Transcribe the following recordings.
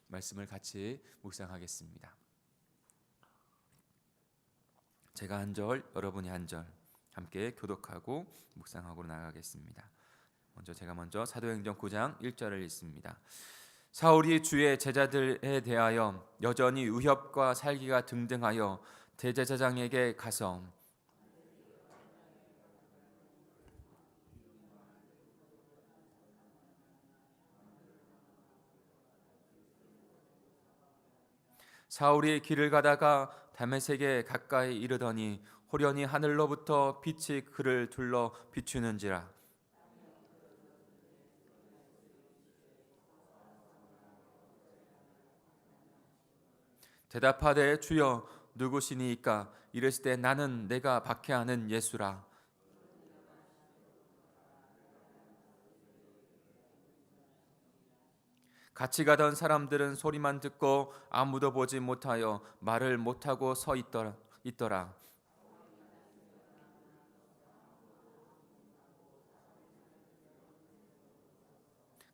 말씀을 같이 묵상하겠습니다. 제가 한 절, 여러분이 한 절 함께 교독하고 묵상하고 나가겠습니다. 제가 먼저 사도행전 9장 1절을 읽습니다. 사울이 주의 제자들에 대하여 여전히 의협과 살기가 등등하여 대제사장에게 가서 사울이 길을 가다가 다메섹에 가까이 이르더니 호련히 하늘로부터 빛이 그를 둘러 비추는지라. 대답하되 주여 누구시니이까? 이르시되 나는 내가 박해하는 예수라. 같이 가던 사람들은 소리만 듣고 아무도 보지 못하여 말을 못하고 서 있더라.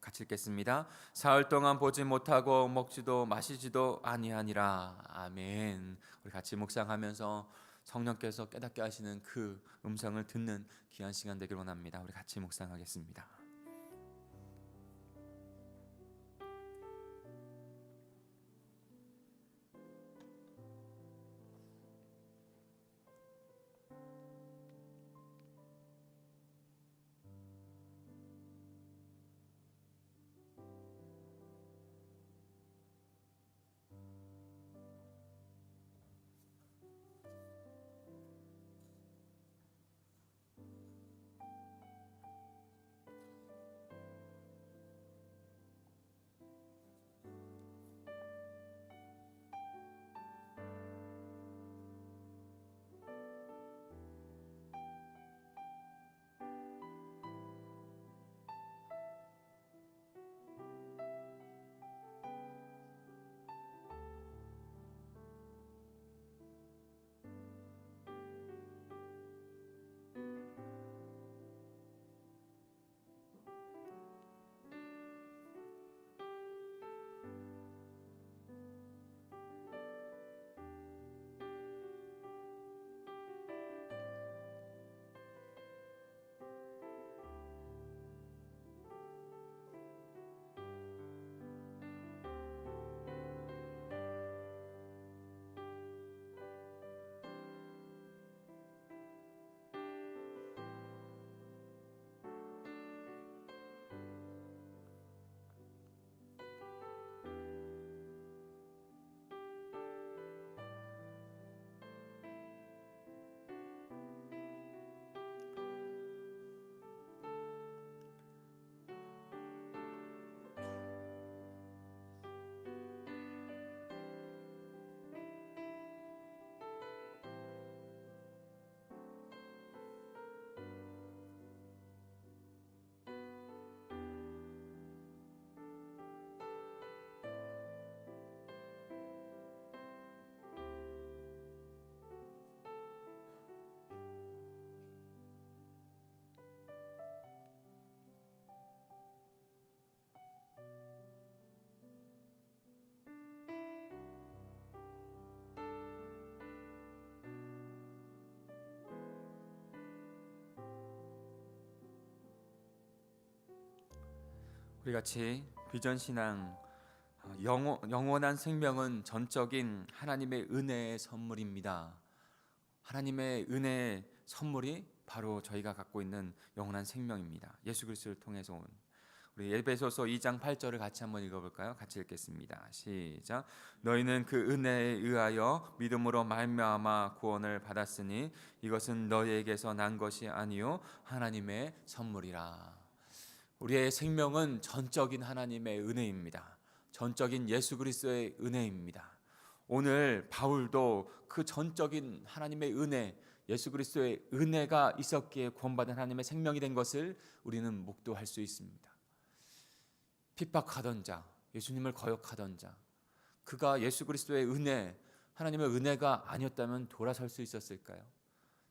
같이 읽겠습니다. 사흘 동안 보지 못하고 먹지도 마시지도 아니하니라. 아멘. 우리 같이 묵상하면서 성령께서 깨닫게 하시는 그 음성을 듣는 귀한 시간 되길 원합니다. 우리 같이 묵상하겠습니다. 우리 같이 비전 신앙, 영원한 생명은 전적인 하나님의 은혜의 선물입니다. 하나님의 은혜의 선물이 바로 저희가 갖고 있는 영원한 생명입니다. 예수 그리스도를 통해서 온. 우리 에베소서 2장 8절을 같이 한번 읽어볼까요? 같이 읽겠습니다. 시작. 너희는 그 은혜에 의하여 믿음으로 말미암아 구원을 받았으니 이것은 너희에게서 난 것이 아니요 하나님의 선물이라. 우리의 생명은 전적인 하나님의 은혜입니다. 전적인 예수 그리스도의 은혜입니다. 오늘 바울도 그 전적인 하나님의 은혜, 예수 그리스도의 은혜가 있었기에 구원받은 하나님의 생명이 된 것을 우리는 묵도할 수 있습니다. 핍박하던 자, 예수님을 거역하던 자, 그가 예수 그리스도의 은혜, 하나님의 은혜가 아니었다면 돌아설 수 있었을까요?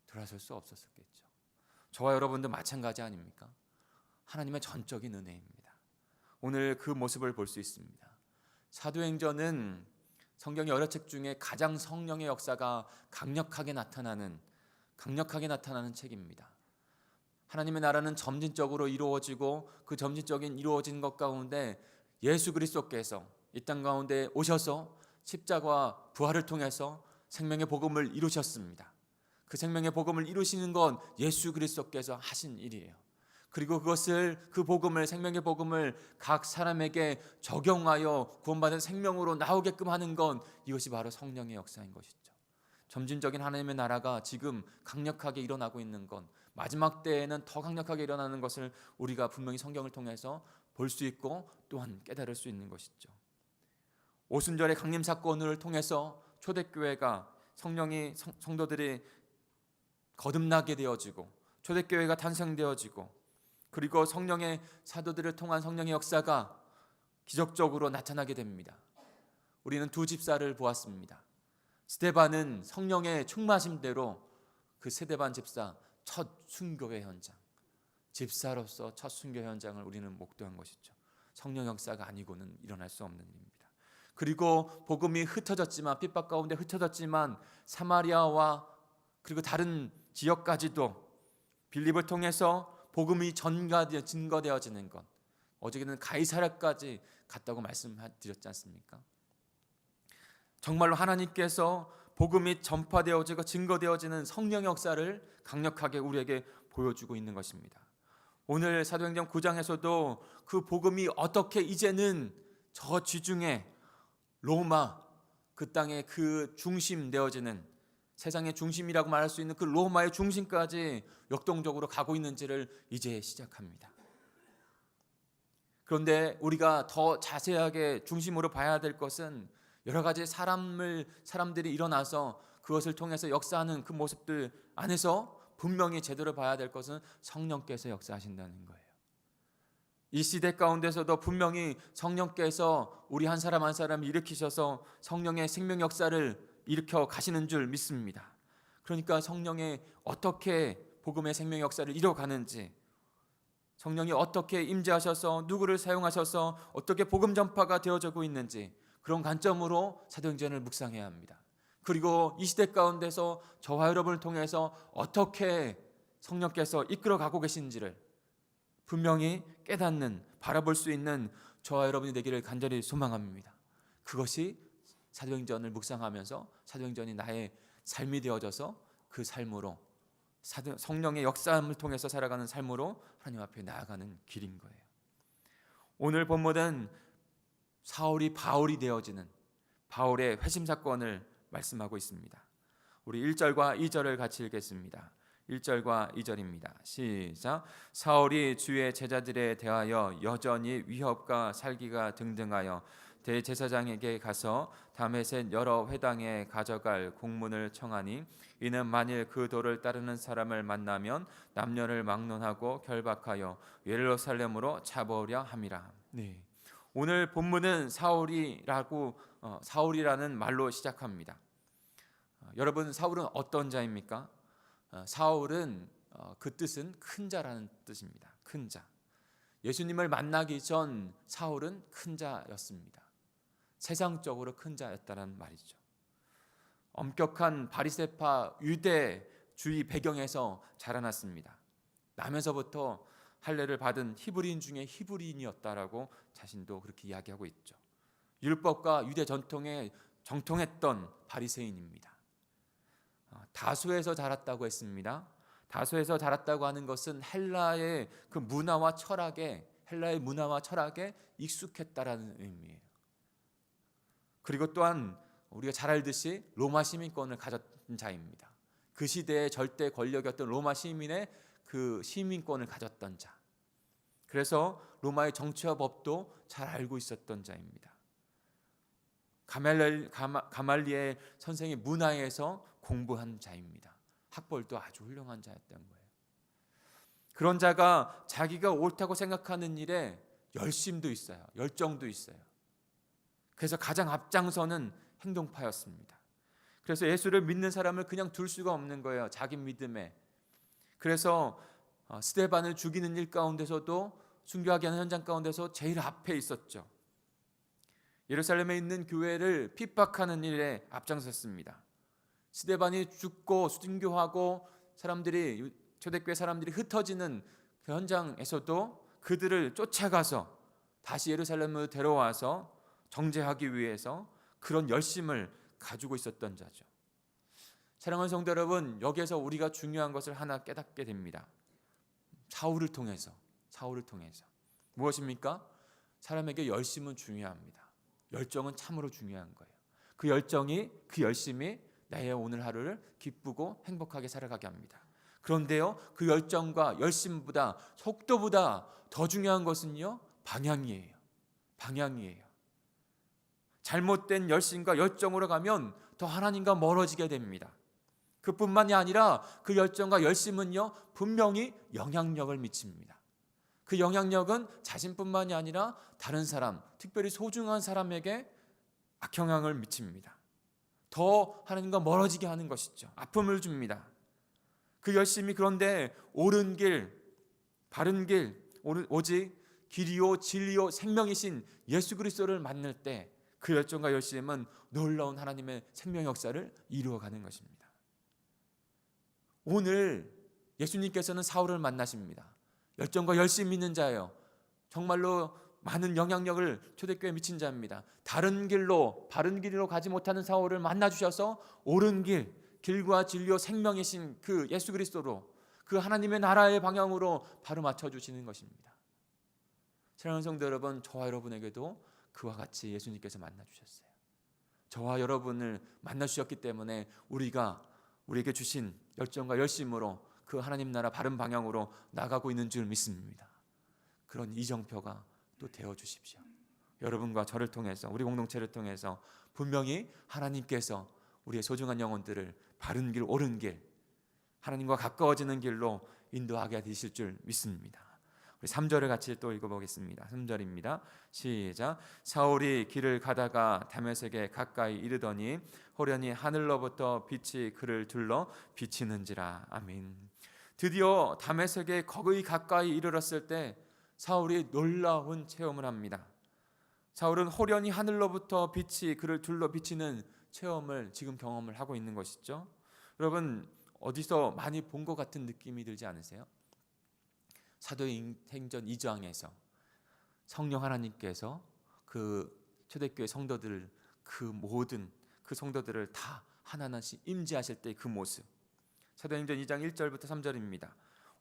돌아설 수 없었겠죠. 저와 여러분도 마찬가지 아닙니까? 하나님의 전적인 은혜입니다. 오늘 그 모습을 볼 수 있습니다. 사도행전은 성경의 여러 책 중에 가장 성령의 역사가 강력하게 나타나는 책입니다. 하나님의 나라는 점진적으로 이루어지고 그 점진적인 이루어진 것 가운데 예수 그리스도께서 이 땅 가운데 오셔서 십자가와 부활을 통해서 생명의 복음을 이루셨습니다. 그 생명의 복음을 이루시는 건 예수 그리스도께서 하신 일이에요. 그리고 생명의 복음을 각 사람에게 적용하여 구원받은 생명으로 나오게끔 하는 건 이것이 바로 성령의 역사인 것이죠. 점진적인 하나님의 나라가 지금 강력하게 일어나고 있는 건, 마지막 때에는 더 강력하게 일어나는 것을 우리가 분명히 성경을 통해서 볼 수 있고 또한 깨달을 수 있는 것이죠. 오순절의 강림 사건을 통해서 초대교회가 성도들이 거듭나게 되어지고 초대교회가 탄생되어지고, 그리고 성령의 사도들을 통한 성령의 역사가 기적적으로 나타나게 됩니다. 우리는 두 집사를 보았습니다. 스데반은 성령의 충만심대로 그 스데반 집사 첫 순교의 현장, 집사로서 첫 순교 현장을 우리는 목도한 것이죠. 성령 역사가 아니고는 일어날 수 없는 일입니다. 그리고 복음이 흩어졌지만, 핍박 가운데 흩어졌지만 사마리아와 그리고 다른 지역까지도 빌립을 통해서 복음이 증거되어지는 것, 어저께는 가이사랴까지 갔다고 말씀드렸지 않습니까? 정말로 하나님께서 복음이 전파되어지고 증거되어지는 성령의 역사를 강력하게 우리에게 보여주고 있는 것입니다. 오늘 사도행전 9장에서도 그 복음이 어떻게 이제는 저 지중해 로마, 그 땅의 그 중심 되어지는, 세상의 중심이라고 말할 수 있는 그 로마의 중심까지 역동적으로 가고 있는지를 이제 시작합니다. 그런데 우리가 더 자세하게 중심으로 봐야 될 것은 여러 가지 사람들이 일어나서 그것을 통해서 역사하는 그 모습들 안에서 분명히 제대로 봐야 될 것은 성령께서 역사하신다는 거예요. 이 시대 가운데서도 분명히 성령께서 우리 한 사람 한 사람을 일으키셔서 성령의 생명 역사를 일으켜 가시는 줄 믿습니다. 그러니까 성령이 어떻게 복음의 생명 역사를 이뤄가는지, 성령이 어떻게 임재하셔서 누구를 사용하셔서 어떻게 복음 전파가 되어지고 있는지, 그런 관점으로 사도행전을 묵상해야 합니다. 그리고 이 시대 가운데서 저와 여러분을 통해서 어떻게 성령께서 이끌어가고 계신지를 분명히 깨닫는, 바라볼 수 있는 저와 여러분이 되기를 간절히 소망합니다. 그것이 사도행전을 묵상하면서 사도행전이 나의 삶이 되어져서 그 삶으로, 성령의 역사함을 통해서 살아가는 삶으로 하나님 앞에 나아가는 길인 거예요. 오늘 본문은 사울이 바울이 되어지는 바울의 회심 사건을 말씀하고 있습니다. 우리 1절과 2절을 같이 읽겠습니다. 1절과 2절입니다. 시작. 사울이 주의 제자들에 대하여 여전히 위협과 살기가 등등하여 대제사장에게 가서 다메섹 여러 회당에 가져갈 공문을 청하니, 이는 만일 그 도를 따르는 사람을 만나면 남녀를 막론하고 결박하여 예루살렘으로 잡아오려 함이라. 네. 오늘 본문은 사울이라는 말로 시작합니다. 여러분, 사울은 어떤 자입니까? 사울은 그 뜻은 큰 자라는 뜻입니다. 큰 자. 예수님을 만나기 전 사울은 큰 자였습니다. 세상적으로 큰 자였다는 말이죠. 엄격한 바리새파 유대주의 배경에서 자라났습니다. 나면서부터 할례를 받은 히브리인 중에 히브리인이었다라고 자신도 그렇게 이야기하고 있죠. 율법과 유대 전통에 정통했던 바리새인입니다. 다소에서 자랐다고 했습니다. 다소에서 자랐다고 하는 것은 헬라의 문화와 철학에 익숙했다라는 의미예요. 그리고 또한 우리가 잘 알듯이 로마 시민권을 가졌던 자입니다. 그 시대의 절대 권력이었던 로마 시민의 그 시민권을 가졌던 자. 그래서 로마의 정치와 법도 잘 알고 있었던 자입니다. 가말리엘 선생의 문화에서 공부한 자입니다. 학벌도 아주 훌륭한 자였던 거예요. 그런 자가 자기가 옳다고 생각하는 일에 열심도 있어요. 열정도 있어요. 그래서 가장 앞장서는 행동파였습니다. 그래서 예수를 믿는 사람을 그냥 둘 수가 없는 거예요. 자기 믿음에. 그래서 스데반을 죽이는 일 가운데서도, 순교하게 하는 현장 가운데서 제일 앞에 있었죠. 예루살렘에 있는 교회를 핍박하는 일에 앞장섰습니다. 스데반이 죽고 순교하고 사람들이, 초대교회 사람들이 흩어지는 그 현장에서도 그들을 쫓아가서 다시 예루살렘으로 데려와서 정죄하기 위해서 그런 열심을 가지고 있었던 자죠. 사랑하는 성도 여러분, 여기에서 우리가 중요한 것을 하나 깨닫게 됩니다. 사울을 통해서 무엇입니까? 사람에게 열심은 중요합니다. 열정은 참으로 중요한 거예요. 그 열심이 나의 오늘 하루를 기쁘고 행복하게 살아가게 합니다. 그런데요, 그 열정과 열심보다, 속도보다 더 중요한 것은요, 방향이에요. 잘못된 열심과 열정으로 가면 더 하나님과 멀어지게 됩니다. 그뿐만이 아니라 그 열정과 열심은요, 분명히 영향력을 미칩니다. 그 영향력은 자신뿐만이 아니라 다른 사람, 특별히 소중한 사람에게 악영향을 미칩니다. 더 하나님과 멀어지게 하는 것이죠. 아픔을 줍니다. 그 열심이 그런데 옳은 길, 바른 길, 오직 길이요 진리요 생명이신 예수 그리스도를 만날 때 그 열정과 열심은 놀라운 하나님의 생명 역사를 이루어가는 것입니다. 오늘 예수님께서는 사울을 만나십니다. 열정과 열심 있는 자예요. 정말로 많은 영향력을 초대교회에 미친 자입니다. 바른 길로 가지 못하는 사울을 만나주셔서 옳은 길과 진리와 생명이신 그 예수 그리스도로, 그 하나님의 나라의 방향으로 바로 맞춰주시는 것입니다. 사랑하는 성도 여러분, 저와 여러분에게도 그와 같이 예수님께서 만나주셨어요. 저와 여러분을 만나주셨기 때문에 우리에게 주신 열정과 열심으로 그 하나님 나라 바른 방향으로 나가고 있는 줄 믿습니다. 그런 이정표가 또 되어주십시오. 여러분과 저를 통해서, 우리 공동체를 통해서 분명히 하나님께서 우리의 소중한 영혼들을 바른 길, 옳은 길, 하나님과 가까워지는 길로 인도하게 되실 줄 믿습니다. 우리 3절을 같이 또 읽어보겠습니다. 3절입니다. 시작. 사울이 길을 가다가 다메섹에 가까이 이르더니 호련히 하늘로부터 빛이 그를 둘러 비치는지라. 아멘. 드디어 다메섹에 거의 가까이 이르렀을 때 사울이 놀라운 체험을 합니다. 사울은 호련히 하늘로부터 빛이 그를 둘러 비치는 체험을 지금 경험을 하고 있는 것이죠. 여러분, 어디서 많이 본 것 같은 느낌이 들지 않으세요? 사도행전 2장에서 성령 하나님께서 그 초대교회 성도들을, 그 모든 그 성도들을 다 하나하나씩 임재하실 때 그 모습. 사도행전 2장 1절부터 3절입니다.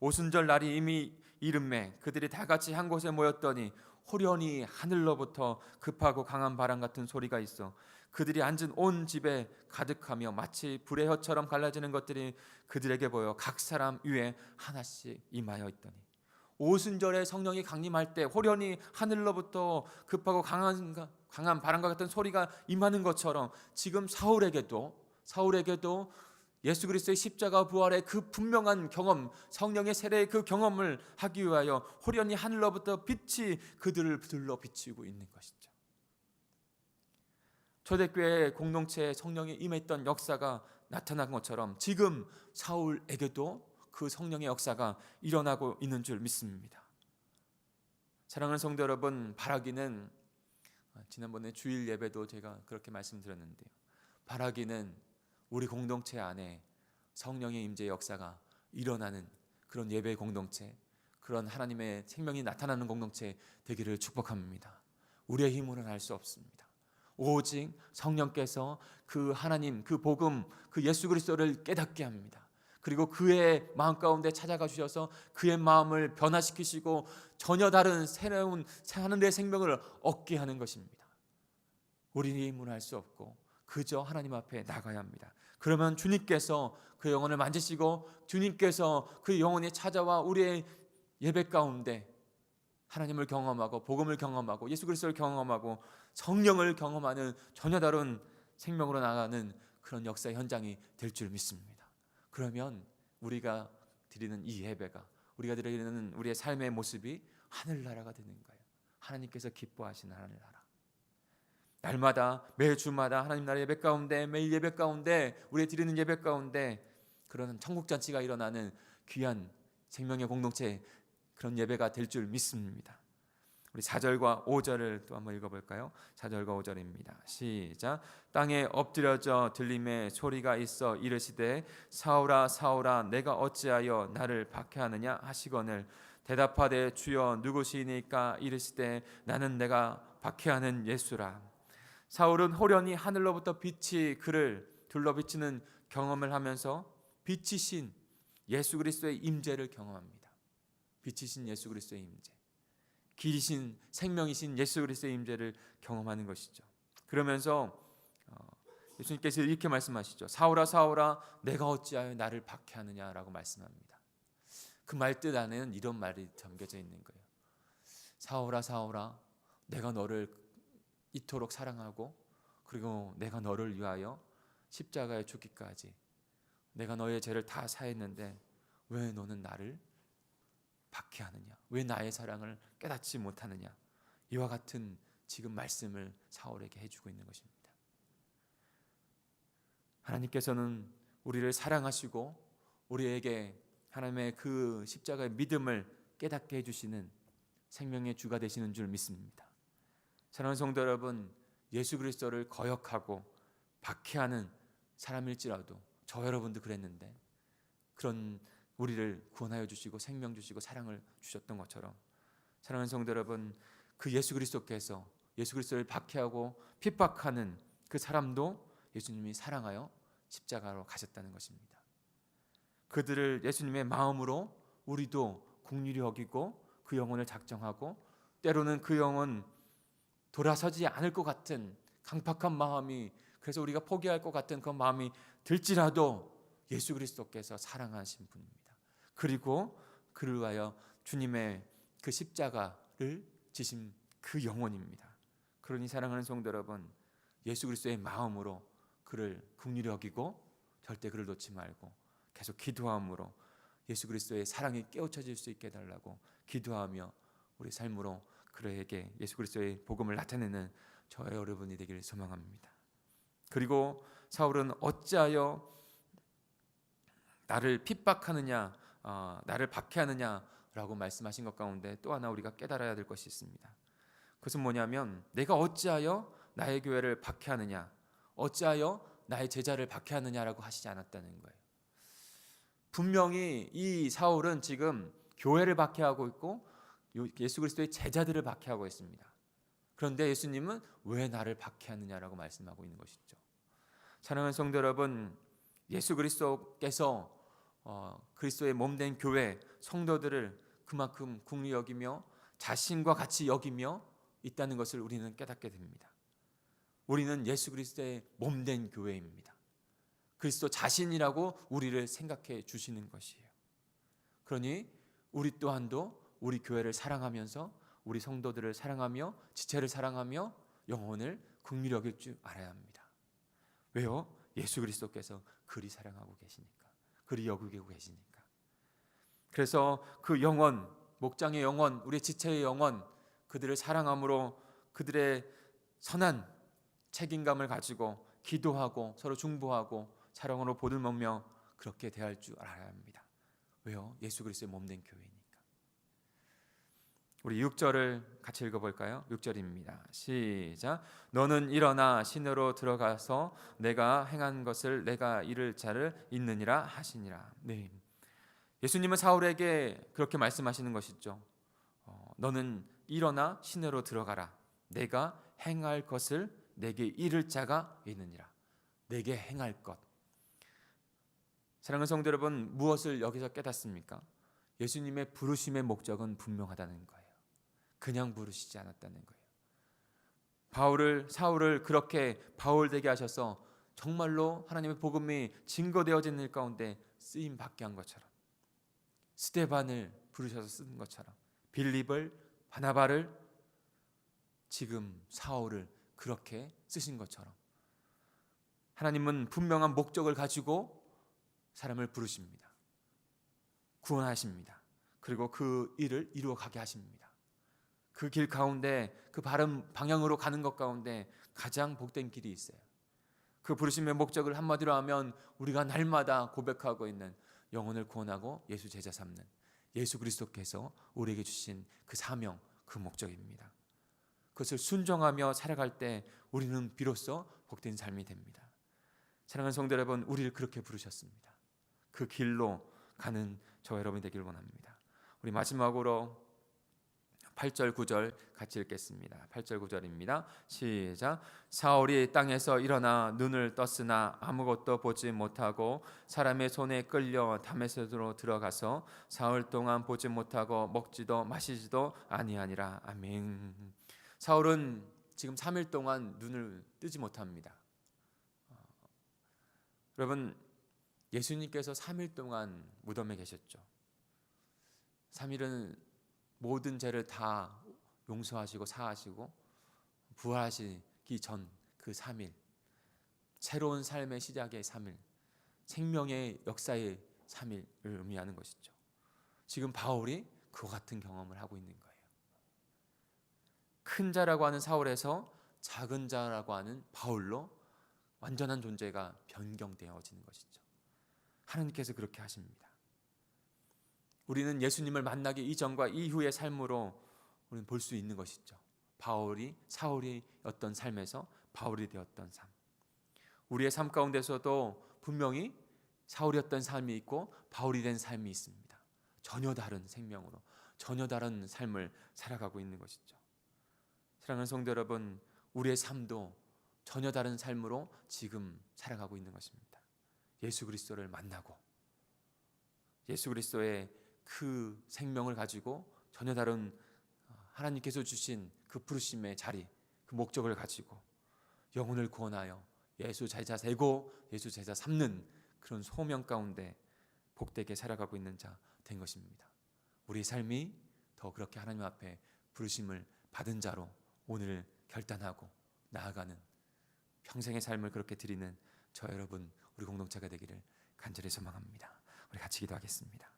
오순절 날이 이미 이름매 그들이 다 같이 한 곳에 모였더니 호련히 하늘로부터 급하고 강한 바람 같은 소리가 있어 그들이 앉은 온 집에 가득하며 마치 불의 혀처럼 갈라지는 것들이 그들에게 보여 각 사람 위에 하나씩 임하여 있더니, 오순절에 성령이 강림할 때 호련히 하늘로부터 급하고 강한 바람과 같은 소리가 임하는 것처럼 지금 사울에게도 예수 그리스도의 십자가 부활의 그 분명한 경험, 성령의 세례의 그 경험을 하기 위하여 호련히 하늘로부터 빛이 그들을 둘러 비치고 있는 것이죠. 초대교회 공동체에 성령이 임했던 역사가 나타난 것처럼 지금 사울에게도 그 성령의 역사가 일어나고 있는 줄 믿습니다. 사랑하는 성도 여러분, 바라기는, 지난번에 주일 예배도 제가 그렇게 말씀드렸는데요, 바라기는 우리 공동체 안에 성령의 임재 역사가 일어나는 그런 예배 공동체, 그런 하나님의 생명이 나타나는 공동체 되기를 축복합니다. 우리의 힘으로는 할 수 없습니다. 오직 성령께서 그 하나님, 그 복음, 그 예수 그리스도를 깨닫게 합니다. 그리고 그의 마음 가운데 찾아가 주셔서 그의 마음을 변화시키시고 전혀 다른 새로운 하늘의 생명을 얻게 하는 것입니다. 우리의 힘으로 할 수 없고 그저 하나님 앞에 나가야 합니다. 그러면 주님께서 그 영혼을 만지시고 주님께서 그 영혼이 찾아와 우리의 예배 가운데 하나님을 경험하고 복음을 경험하고 예수 그리스도를 경험하고 성령을 경험하는 전혀 다른 생명으로 나가는 그런 역사의 현장이 될 줄 믿습니다. 그러면 우리가 드리는 이 예배가, 우리가 드리는 우리의 삶의 모습이 하늘나라가 되는 거예요. 하나님께서 기뻐하시는 하늘나라. 날마다, 매주마다 하나님 나라 예배 가운데, 매일 예배 가운데, 우리 드리는 예배 가운데 그런 천국잔치가 일어나는 귀한 생명의 공동체, 그런 예배가 될 줄 믿습니다. 우리 4절과 5절을 또 한번 읽어볼까요? 4절과 5절입니다. 시작. 땅에 엎드려져 들림의 소리가 있어 이르시되 사울아 사울아 내가 어찌하여 나를 박해하느냐 하시거늘 대답하되 주여 누구시니까 이르시되 나는 내가 박해하는 예수라. 사울은 호련히 하늘로부터 빛이 그를 둘러비치는 경험을 하면서 빛이신 예수 그리스도의 임재를 경험합니다. 빛이신 예수 그리스도의 임재, 길이신 생명이신 예수 그리스도의 임재를 경험하는 것이죠. 그러면서 예수님께서 이렇게 말씀하시죠. 사울아 사울아 내가 어찌하여 나를 박해하느냐라고 말씀합니다. 그 말 뜻 안에는 이런 말이 담겨져 있는 거예요. 사울아 사울아 내가 너를 이토록 사랑하고 그리고 내가 너를 위하여 십자가에 죽기까지 내가 너의 죄를 다 사했는데 왜 너는 나를 박해하느냐? 왜 나의 사랑을 깨닫지 못하느냐? 이와 같은 지금 말씀을 사울에게 해주고 있는 것입니다. 하나님께서는 우리를 사랑하시고 우리에게 하나님의 그 십자가의 믿음을 깨닫게 해주시는 생명의 주가 되시는 줄 믿습니다. 사랑하는 성도 여러분, 예수 그리스도를 거역하고 박해하는 사람일지라도 저 여러분도 그랬는데 그런 우리를 구원하여 주시고 생명 주시고 사랑을 주셨던 것처럼 사랑하는 성도 여러분, 그 예수 그리스도께서 예수 그리스도를 박해하고 핍박하는 그 사람도 예수님이 사랑하여 십자가로 가셨다는 것입니다. 그들을 예수님의 마음으로 우리도 긍휼히 여기고 그 영혼을 작정하고 때로는 그 영혼 돌아서지 않을 것 같은 강팍한 마음이 그래서 우리가 포기할 것 같은 그 마음이 들지라도 예수 그리스도께서 사랑하신 분입니다. 그리고 그를 위하여 주님의 그 십자가를 지신 그 영혼입니다. 그러니 사랑하는 성도 여러분, 예수 그리스도의 마음으로 그를 긍휼히 여기고 절대 그를 놓지 말고 계속 기도함으로 예수 그리스도의 사랑이 깨우쳐질 수 있게 해달라고 기도하며 우리 삶으로 그에게 예수 그리스도의 복음을 나타내는 저와 여러분이 되기를 소망합니다. 그리고 사울은 어찌하여 나를 핍박하느냐, 나를 박해하느냐라고 말씀하신 것 가운데 또 하나 우리가 깨달아야 될 것이 있습니다. 그것은 뭐냐면 내가 어찌하여 나의 교회를 박해하느냐, 어찌하여 나의 제자를 박해하느냐라고 하시지 않았다는 거예요. 분명히 이 사울은 지금 교회를 박해하고 있고 예수 그리스도의 제자들을 박해하고 있습니다. 그런데 예수님은 왜 나를 박해하느냐라고 말씀하고 있는 것이죠. 사랑하는 성도 여러분, 예수 그리스도께서 그리스도의 몸된 교회 성도들을 그만큼 긍휼히 여기며 자신과 같이 여기며 있다는 것을 우리는 깨닫게 됩니다. 우리는 예수 그리스도의 몸된 교회입니다. 그리스도 자신이라고 우리를 생각해 주시는 것이에요. 그러니 우리 또한도 우리 교회를 사랑하면서 우리 성도들을 사랑하며 지체를 사랑하며 영혼을 긍휼히 여길 줄 알아야 합니다. 왜요? 예수 그리스도께서 그리 사랑하고 계시니까, 그리 여기고 계시니까. 그래서 그 영혼, 목장의 영혼, 우리 지체의 영혼, 그들을 사랑함으로 그들의 선한 책임감을 가지고 기도하고 서로 중보하고 사랑으로 보듬으며 그렇게 대할 줄 알아야 합니다. 왜요? 예수 그리스도의 몸된 교회니까. 우리 6절을 같이 읽어볼까요? 6절입니다. 시작. 너는 일어나 시내로 들어가서 내가 행한 것을 내가 이를 자를 있느니라 하시니라. 네. 예수님은 사울에게 그렇게 말씀하시는 것이죠. 너는 일어나 시내로 들어가라. 내가 행할 것을 내게 이를 자가 있느니라. 내게 행할 것. 사랑하는 성도 여러분, 무엇을 여기서 깨닫습니까? 예수님의 부르심의 목적은 분명하다는 거예요. 그냥 부르시지 않았다는 거예요. 사울을 그렇게 바울 되게 하셔서 정말로 하나님의 복음이 증거되어진 일 가운데 쓰임 받게 한 것처럼, 스데반을 부르셔서 쓴 것처럼, 빌립을, 바나바를, 지금 사울을 그렇게 쓰신 것처럼 하나님은 분명한 목적을 가지고 사람을 부르십니다. 구원하십니다. 그리고 그 일을 이루어가게 하십니다. 그 길 가운데, 그 바른 방향으로 가는 것 가운데 가장 복된 길이 있어요. 그 부르심의 목적을 한마디로 하면 우리가 날마다 고백하고 있는 영혼을 구원하고 예수 제자 삼는 예수 그리스도께서 우리에게 주신 그 사명, 그 목적입니다. 그것을 순종하며 살아갈 때 우리는 비로소 복된 삶이 됩니다. 사랑하는 성도 여러분, 우리를 그렇게 부르셨습니다. 그 길로 가는 저와 여러분이 되길 원합니다. 우리 마지막으로 8절 9절 같이 읽겠습니다. 8절 9절입니다. 시작. 사울이 땅에서 일어나 눈을 떴으나 아무것도 보지 못하고 사람의 손에 끌려 다메섹으로 들어가서 사흘 동안 보지 못하고 먹지도 마시지도 아니하니라. 아멘. 사울은 지금 3일 동안 눈을 뜨지 못합니다. 여러분, 예수님께서 3일 동안 무덤에 계셨죠. 3일은 모든 죄를 다 용서하시고 사하시고 부활하시기 전 그 3일, 새로운 삶의 시작의 3일, 생명의 역사의 3일을 의미하는 것이죠. 지금 바울이 그와 같은 경험을 하고 있는 거예요. 큰 자라고 하는 사울에서 작은 자라고 하는 바울로 완전한 존재가 변경되어지는 것이죠. 하나님께서 그렇게 하십니다. 우리는 예수님을 만나기 이전과 이후의 삶으로 우리는 볼 수 있는 것이죠. 바울이 사울이었던 삶에서 바울이 되었던 삶. 우리의 삶 가운데서도 분명히 사울이었던 삶이 있고 바울이 된 삶이 있습니다. 전혀 다른 생명으로, 전혀 다른 삶을 살아가고 있는 것이죠. 사랑하는 성도 여러분, 우리의 삶도 전혀 다른 삶으로 지금 살아가고 있는 것입니다. 예수 그리스도를 만나고 예수 그리스도의 그 생명을 가지고 전혀 다른 하나님께서 주신 그 부르심의 자리, 그 목적을 가지고 영혼을 구원하여 예수 제자 되고 예수 제자 삼는 그런 소명 가운데 복되게 살아가고 있는 자 된 것입니다. 우리의 삶이 더 그렇게 하나님 앞에 부르심을 받은 자로 오늘 결단하고 나아가는 평생의 삶을 그렇게 드리는 저 여러분, 우리 공동체가 되기를 간절히 소망합니다. 우리 같이 기도하겠습니다.